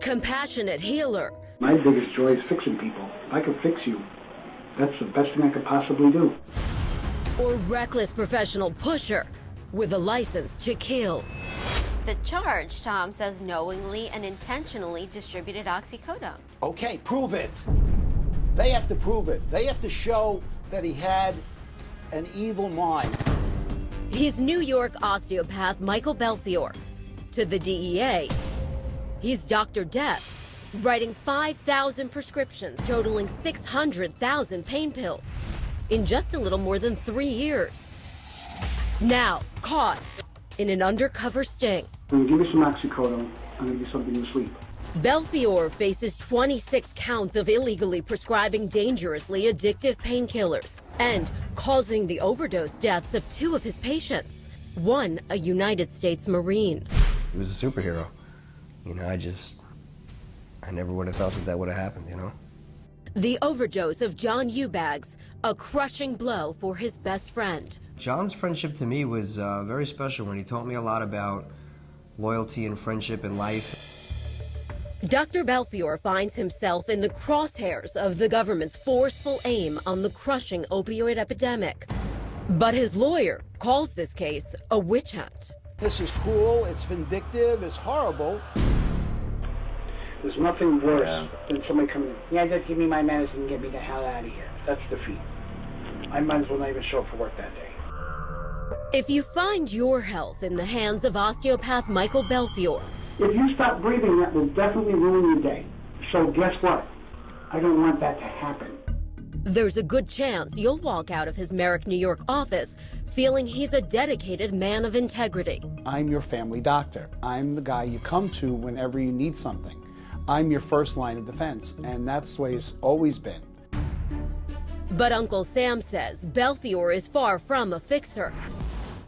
compassionate healer. My biggest joy is fixing people. If I could fix you, that's the best thing I could possibly do. Or reckless professional pusher with a license to kill. The charge, Tom says, knowingly and intentionally distributed oxycodone. Okay, prove it. They have to prove it. They have to show that he had an evil mind. He's New York osteopath Michael Belfiore. To the DEA, he's Dr. Death, writing 5,000 prescriptions totaling 600,000 pain pills in just a little more than 3 years. Now, caught in an undercover sting. I'm gonna give you some oxycodone. I'm gonna give you something to sleep. Belfiore faces 26 counts of illegally prescribing dangerously addictive painkillers and causing the overdose deaths of 2 of his patients, one a United States Marine. He was a superhero. You know, I never would have thought that would have happened, you know? The overdose of John Eubanks, a crushing blow for his best friend. John's friendship to me was very special when he taught me a lot about loyalty and friendship and life. Dr. Belfiore finds himself in the crosshairs of the government's forceful aim on the crushing opioid epidemic. But his lawyer calls this case a witch hunt. This is cruel, it's vindictive, it's horrible. There's nothing worse than somebody coming in. Yeah, just give me my medicine and get me the hell out of here. That's defeat. I might as well not even show up for work that day. If you find your health in the hands of osteopath Michael Belfiore, If you stop breathing, that will definitely ruin your day. So guess what? I don't want that to happen. there's a good chance you'll walk out of his Merrick, New York office feeling he's a dedicated man of integrity. I'm your family doctor. I'm the guy you come to whenever you need something. I'm your first line of defense, and that's the way it's always been. But Uncle Sam says Belfiore is far from a fixer.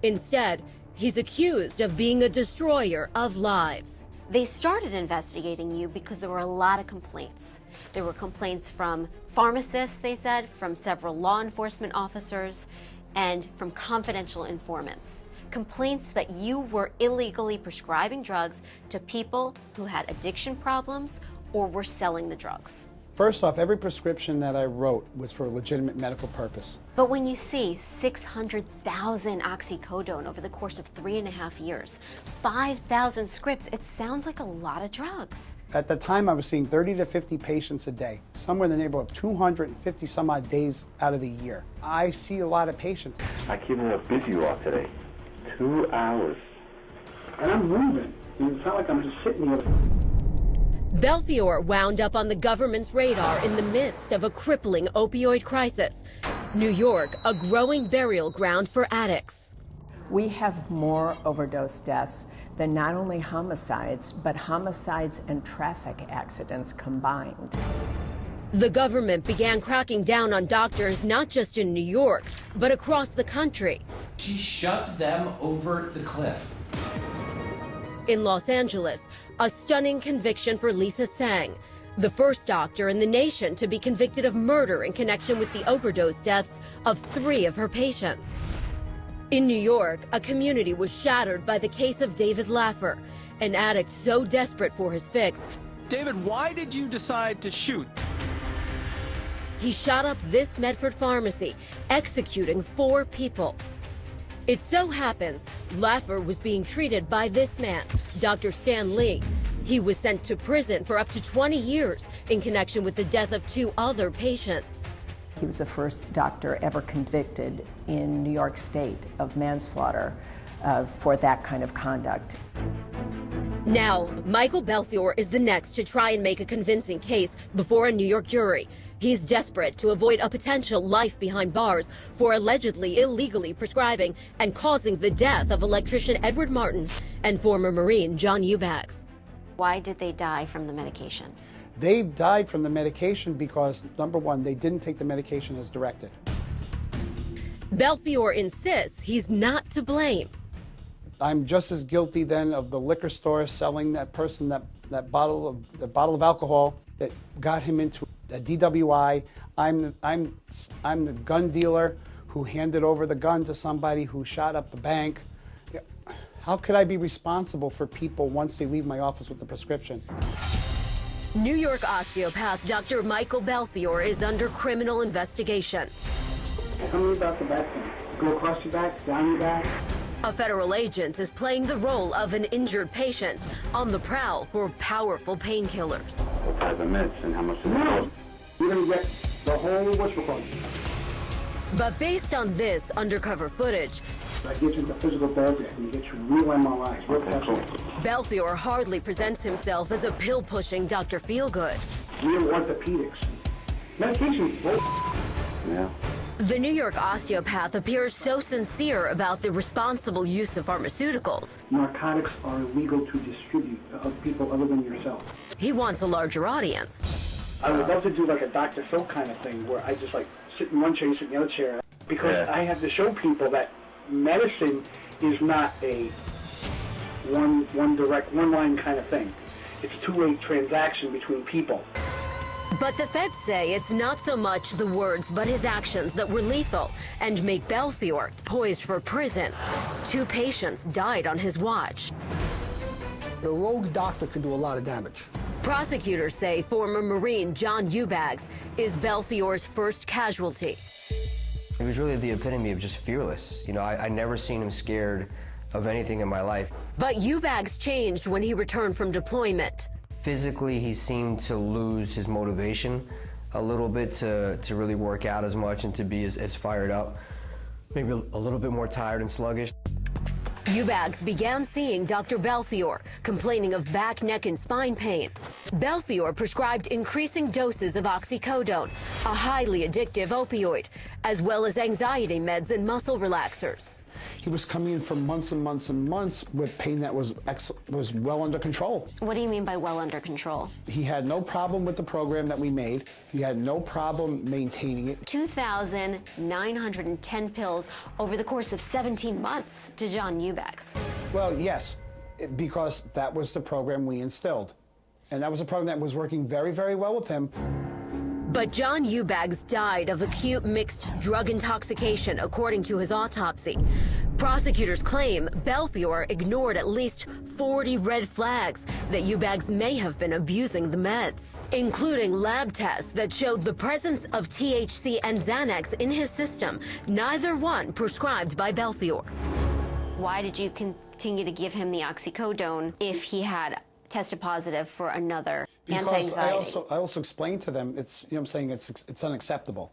Instead, he's accused of being a destroyer of lives. They started investigating you because there were a lot of complaints. There were complaints from pharmacists, they said, from several law enforcement officers, and from confidential informants. Complaints that you were illegally prescribing drugs to people who had addiction problems or were selling the drugs. First off, every prescription that I wrote was for a legitimate medical purpose. But when you see 600,000 oxycodone over the course of 3.5 years, 5,000 scripts, it sounds like a lot of drugs. At the time, I was seeing 30 to 50 patients a day, somewhere in the neighborhood of 250 some odd days out of the year. I see a lot of patients. I can't believe how busy you are today. 2 hours. And I'm moving. It's not like I'm just sitting here. Belfiore wound up on the government's radar in the midst of a crippling opioid crisis. New York, a growing burial ground for addicts. We have more overdose deaths than not only homicides, but homicides and traffic accidents combined. The government began cracking down on doctors not just in New York, but across the country. She shoved them over the cliff. In Los Angeles, a stunning conviction for Lisa Sang, the first doctor in the nation to be convicted of murder in connection with the overdose deaths of 3 of her patients. In New York, a community was shattered by the case of David Laffer, an addict so desperate for his fix. David, why did you decide to shoot? He shot up this Medford pharmacy, executing 4 people. It so happens Laffer was being treated by this man, Dr. Stan Lee. He was sent to prison for up to 20 years in connection with the death of 2 other patients. He was the first doctor ever convicted in New York State of manslaughter for that kind of conduct. Now, Michael Belfiore is the next to try and make a convincing case before a New York jury. He's desperate to avoid a potential life behind bars for allegedly illegally prescribing and causing the death of electrician Edward Martin and former Marine John Eubanks. Why did they die from the medication? They died from the medication because, number one, they didn't take the medication as directed. Belfiore insists he's not to blame. I'm just as guilty then of the liquor store selling that person that bottle of alcohol that got him into a DWI. I'm the gun dealer who handed over the gun to somebody who shot up the bank. How could I be responsible for people once they leave my office with the prescription? New York osteopath Dr. Michael Belfiore is under criminal investigation. Tell me about the back thing. Go across your back, down your back. A federal agent is playing the role of an injured patient on the prowl for powerful painkillers. What type of meds and how much does it cost? You're gonna get the whole whatchamacallit. But based on this undercover footage, I get you the physical therapy, I can get you real MRIs, real tests. Belfiore hardly presents himself as a pill-pushing Dr. Feelgood. Real orthopedics. Medication is bull. Yeah. The New York osteopath appears so sincere about the responsible use of pharmaceuticals. Narcotics are illegal to distribute to other people other than yourself. He wants a larger audience. I would love to do like a Dr. Phil kind of thing where I just like sit in one chair, you sit in the other chair. Because I have to show people that medicine is not a one line kind of thing. It's a two-way transaction between people. But the feds say it's not so much the words but his actions that were lethal and make Belfiore poised for prison. 2 patients died on his watch. A rogue doctor can do a lot of damage. Prosecutors say former Marine John Eubanks is Belfiore's first casualty. He was really the epitome of just fearless. You know, I never seen him scared of anything in my life. But Eubanks changed when he returned from deployment. Physically, he seemed to lose his motivation a little bit to really work out as much and to be as fired up. Maybe a little bit more tired and sluggish. Eubanks began seeing Dr. Belfiore, complaining of back, neck, and spine pain. Belfiore prescribed increasing doses of oxycodone, a highly addictive opioid, as well as anxiety meds and muscle relaxers. He was coming in for months and months and months with pain that was well under control. What do you mean by well under control? He had no problem with the program that we made. He had no problem maintaining it. 2,910 pills over the course of 17 months to John Eubanks. Well, yes, because that was the program we instilled. And that was a program that was working very, very well with him. But John Eubanks died of acute mixed drug intoxication, according to his autopsy. Prosecutors claim Belfiore ignored at least 40 red flags that Eubanks may have been abusing the meds, including lab tests that showed the presence of THC and Xanax in his system, neither one prescribed by Belfiore. Why did you continue to give him the oxycodone if he had tested positive for another anti-anxiety? Because I also explained to them, it's unacceptable.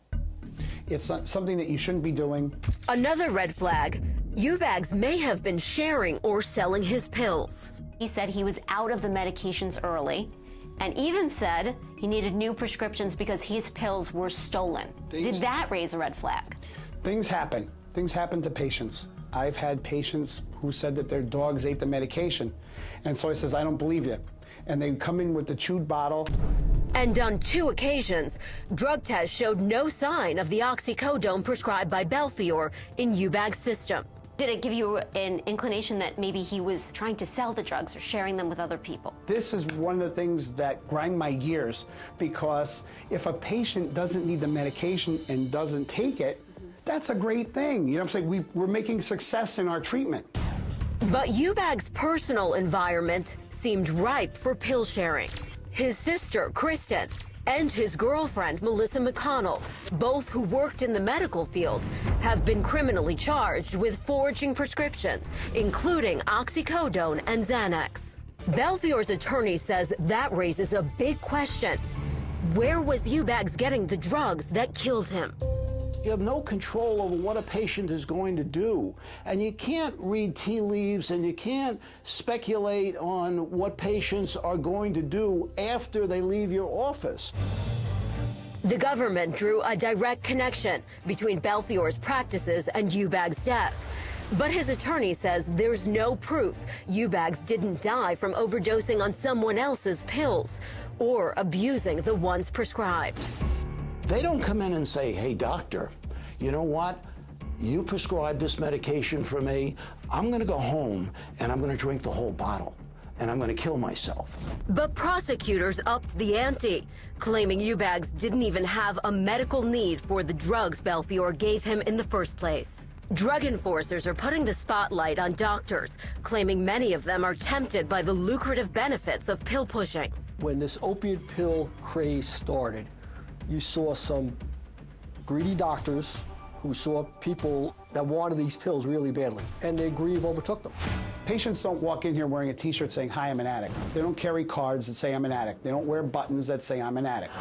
It's not something that you shouldn't be doing. Another red flag, Eubanks may have been sharing or selling his pills. He said he was out of the medications early and even said he needed new prescriptions because his pills were stolen. Did that raise a red flag? Things happen. Things happen to patients. I've had patients who said that their dogs ate the medication. And so I says, I don't believe you. And they come in with the chewed bottle. And on 2 occasions, drug tests showed no sign of the oxycodone prescribed by Belfiore in Eubanks' system. Did it give you an inclination that maybe he was trying to sell the drugs or sharing them with other people? This is one of the things that grind my gears, because if a patient doesn't need the medication and doesn't take it, that's a great thing. You know what I'm saying? We're making success in our treatment. But Eubanks' personal environment seemed ripe for pill sharing. His sister, Kristen, and his girlfriend, Melissa McConnell, both who worked in the medical field, have been criminally charged with forging prescriptions, including oxycodone and Xanax. Belfiore's attorney says that raises a big question. Where was Eubanks getting the drugs that killed him? You have no control over what a patient is going to do. And you can't read tea leaves and you can't speculate on what patients are going to do after they leave your office. The government drew a direct connection between Belfiore's practices and Eubanks' death. But his attorney says there's no proof Eubanks didn't die from overdosing on someone else's pills or abusing the ones prescribed. They don't come in and say, hey, doctor, you know what? You prescribed this medication for me. I'm going to go home and I'm going to drink the whole bottle and I'm going to kill myself. But prosecutors upped the ante, claiming Eubanks didn't even have a medical need for the drugs Belfiore gave him in the first place. Drug enforcers are putting the spotlight on doctors, claiming many of them are tempted by the lucrative benefits of pill pushing. When this opiate pill craze started, you saw some greedy doctors who saw people that wanted these pills really badly, and their greed overtook them. Patients don't walk in here wearing a t-shirt saying, "Hi, I'm an addict." They don't carry cards that say I'm an addict. They don't wear buttons that say I'm an addict.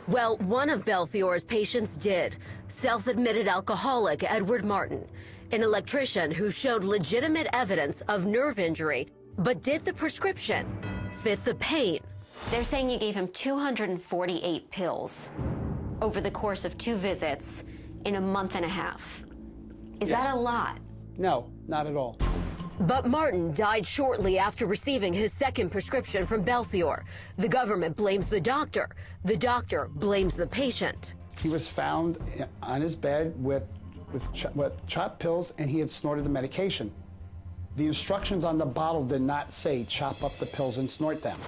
Well, one of Belfiore's patients did. Self-admitted alcoholic Edward Martin, an electrician who showed legitimate evidence of nerve injury, but did the prescription fit the pain? They're saying you gave him 248 pills over the course of 2 visits in a month and a half. Is that a lot? No, not at all. But Martin died shortly after receiving his second prescription from Belfiore. The government blames the doctor. The doctor blames the patient. He was found on his bed with chopped pills, and he had snorted the medication. The instructions on the bottle did not say chop up the pills and snort them.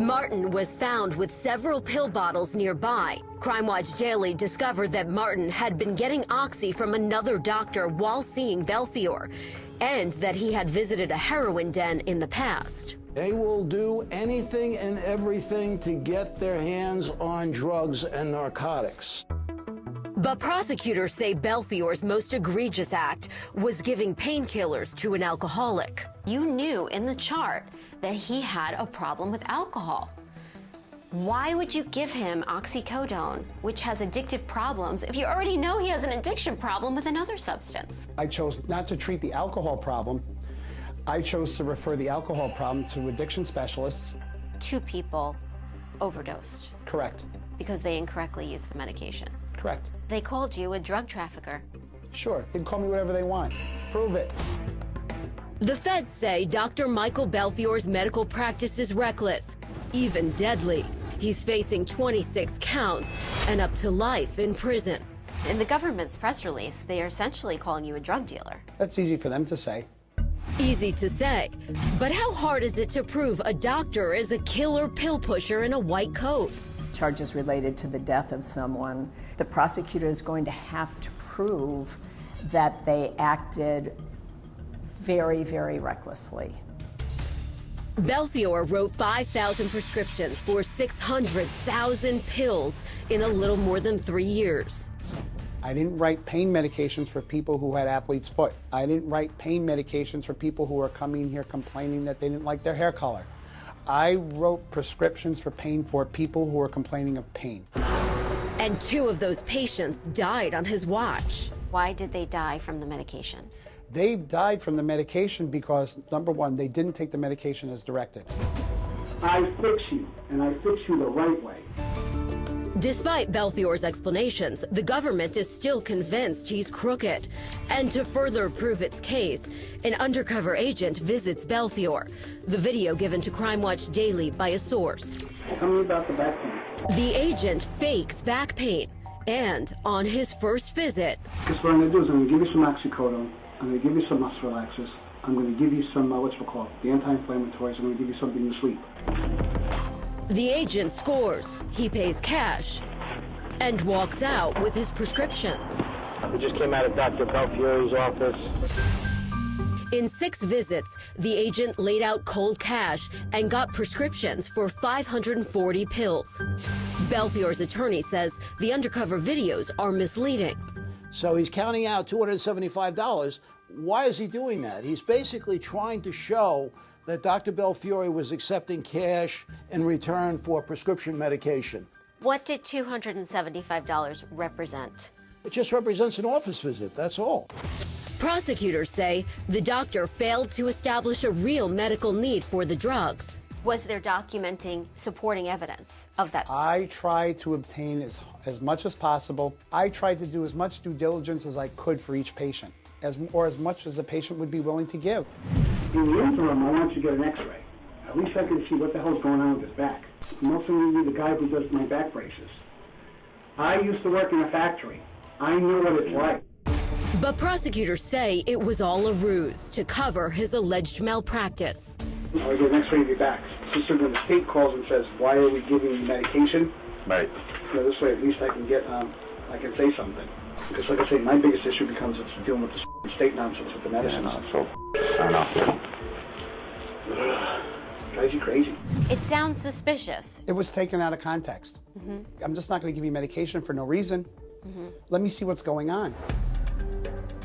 Martin was found with several pill bottles nearby. Crime Watch Daily discovered that Martin had been getting Oxy from another doctor while seeing Belfiore, and that he had visited a heroin den in the past. They will do anything and everything to get their hands on drugs and narcotics. But prosecutors say Belfiore's most egregious act was giving painkillers to an alcoholic. You knew in the chart that he had a problem with alcohol. Why would you give him oxycodone, which has addictive problems, if you already know he has an addiction problem with another substance? I chose not to treat the alcohol problem. I chose to refer the alcohol problem to addiction specialists. 2 people overdosed. Correct. Because they incorrectly used the medication. Correct. They called you a drug trafficker. Sure, they can call me whatever they want. Prove it. The feds say Dr. Michael Belfiore's medical practice is reckless, even deadly. He's facing 26 counts and up to life in prison. In the government's press release, they are essentially calling you a drug dealer. That's easy for them to say. Easy to say, but how hard is it to prove a doctor is a killer pill pusher in a white coat? Charges related to the death of someone, the prosecutor is going to have to prove that they acted very, very recklessly. Belfiore wrote 5,000 prescriptions for 600,000 pills in a little more than 3 years. I didn't write pain medications for people who had athlete's foot. I didn't write pain medications for people who were coming here complaining that they didn't like their hair color. I wrote prescriptions for pain for people who were complaining of pain. And 2 of those patients died on his watch. Why did they die from the medication? They died from the medication because, number one, they didn't take the medication as directed. I fix you, and I fix you the right way. Despite Belfiore's explanations, the government is still convinced he's crooked. And to further prove its case, an undercover agent visits Belfiore. The video given to Crime Watch Daily by a source. Tell me about the back pain. The agent fakes back pain. And on his first visit, Because what I'm going to do is I'm going to give you some oxycodone. I'm going to give you some muscle relaxers. I'm going to give you some, the anti-inflammatories. I'm going to give you something to sleep. the agent scores. He pays cash and walks out with his prescriptions. We just came out of Dr. Belfiore's office. In 6 visits, the agent laid out cold cash and got prescriptions for 540 pills. Belfiore's attorney says the undercover videos are misleading. So he's counting out $275. Why is he doing that? He's basically trying to show that Dr. Belfiore was accepting cash in return for prescription medication. What did $275 represent? It just represents an office visit, that's all. Prosecutors say the doctor failed to establish a real medical need for the drugs. Was there documenting supporting evidence of that? I tried to obtain as much as possible. I tried to do as much due diligence as I could for each patient, or as much as the patient would be willing to give. In the interim, I want you to get an x-ray. At least I can see what the hell's going on with his back. I'm also going to be the guy who does my back braces. I used to work in a factory. I know what it's like. But prosecutors say it was all a ruse to cover his alleged malpractice. I'll get an x-ray of your back. So when the state calls and says, why are we giving you medication? Right. You know, this way at least I can get, I can say something. Because like I say, my biggest issue becomes it's dealing with the state nonsense with the medicine. Yeah, no, so, I know. drives you crazy. It sounds suspicious. It was taken out of context. I'm just not going to give you medication for no reason. Let me see what's going on.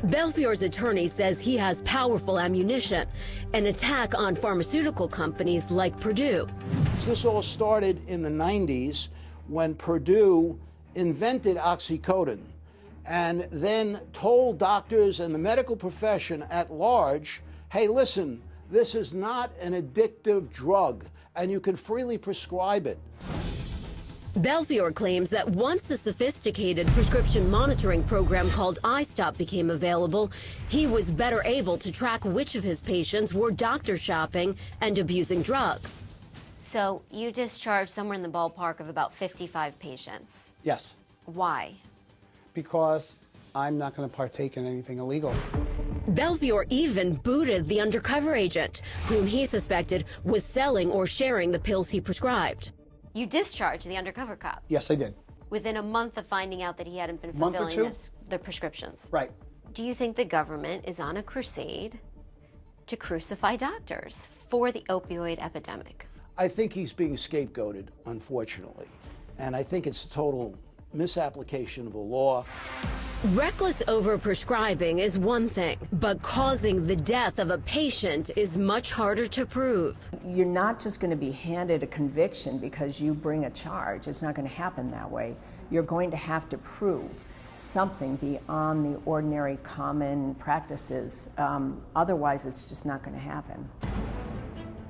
Belfiore's attorney says he has powerful ammunition, an attack on pharmaceutical companies like Purdue. So this all started in the 90s when Purdue invented oxycodone and then told doctors and the medical profession at large, hey, listen, this is not an addictive drug and you can freely prescribe it. Belfiore claims that once a sophisticated prescription monitoring program called iStop became available, he was better able to track which of his patients were doctor shopping and abusing drugs. So you discharged somewhere in the ballpark of about 55 patients. Yes, Why? because I'm not going to partake in anything illegal. Belfiore even booted the undercover agent, whom he suspected was selling or sharing the pills he prescribed. You discharged the undercover cop Yes, I did. within a month of finding out that he hadn't been Month or fulfilling two? the prescriptions. Right. Do you think the government is on a crusade to crucify doctors for the opioid epidemic? I think he's being scapegoated, unfortunately. And I think it's a total misapplication of the law. Reckless overprescribing is one thing, but causing the death of a patient is much harder to prove. You're not just going to be handed a conviction because you bring a charge. It's not going to happen that way. You're going to have to prove something beyond the ordinary common practices. Otherwise, it's just not going to happen.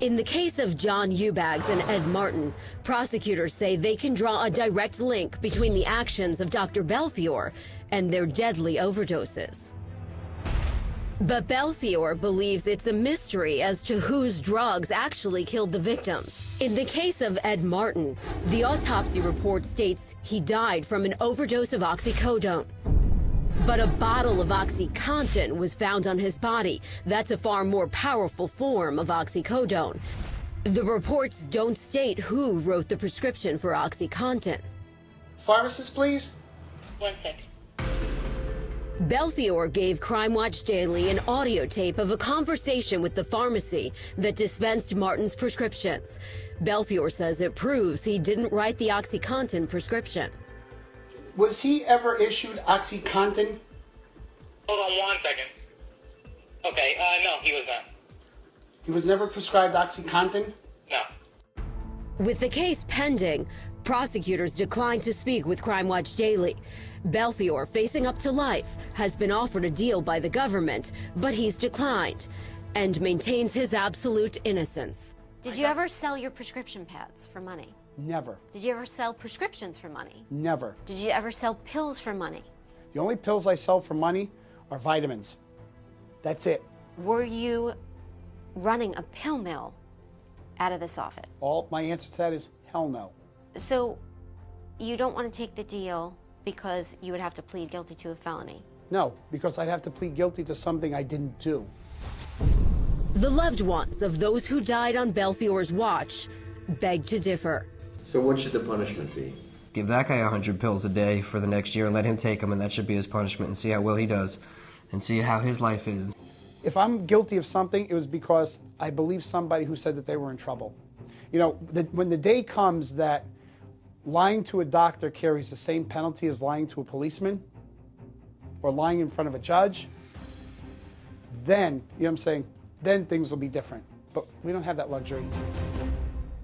In the case of John Eubanks and Ed Martin, prosecutors say they can draw a direct link between the actions of Dr. Belfiore and their deadly overdoses. But Belfiore believes it's a mystery as to whose drugs actually killed the victims. In the case of Ed Martin, the autopsy report states he died from an overdose of oxycodone. But a bottle of OxyContin was found on his body. That's a far more powerful form of oxycodone. The reports don't state who wrote the prescription for OxyContin. Pharmacist, please. 1 sec. Belfiore gave Crime Watch Daily an audio tape of a conversation with the pharmacy that dispensed Martin's prescriptions. Belfiore says it proves he didn't write the OxyContin prescription. Was he ever issued OxyContin? Hold on 1 second. Okay, no, he was not. He was never prescribed OxyContin? No. With the case pending, prosecutors declined to speak with Crime Watch Daily. Belfiore, facing up to life, has been offered a deal by the government, but he's declined and maintains his absolute innocence. Did you ever sell your prescription pads for money? Never. Did you ever sell prescriptions for money? Never. Did you ever sell pills for money? The only pills I sell for money are vitamins. That's it. Were you running a pill mill out of this office? My answer to that is hell no. So you don't want to take the deal because you would have to plead guilty to a felony? No, because I'd have to plead guilty to something I didn't do. The loved ones of those who died on Belfiore's watch beg to differ. So what should the punishment be? Give that guy 100 pills a day for the next year and let him take them, and that should be his punishment, and see how well he does and see how his life is. If I'm guilty of something, it was because I believe somebody who said that they were in trouble. You know, when the day comes that lying to a doctor carries the same penalty as lying to a policeman or lying in front of a judge, then, you know what I'm saying, then things will be different. But we don't have that luxury.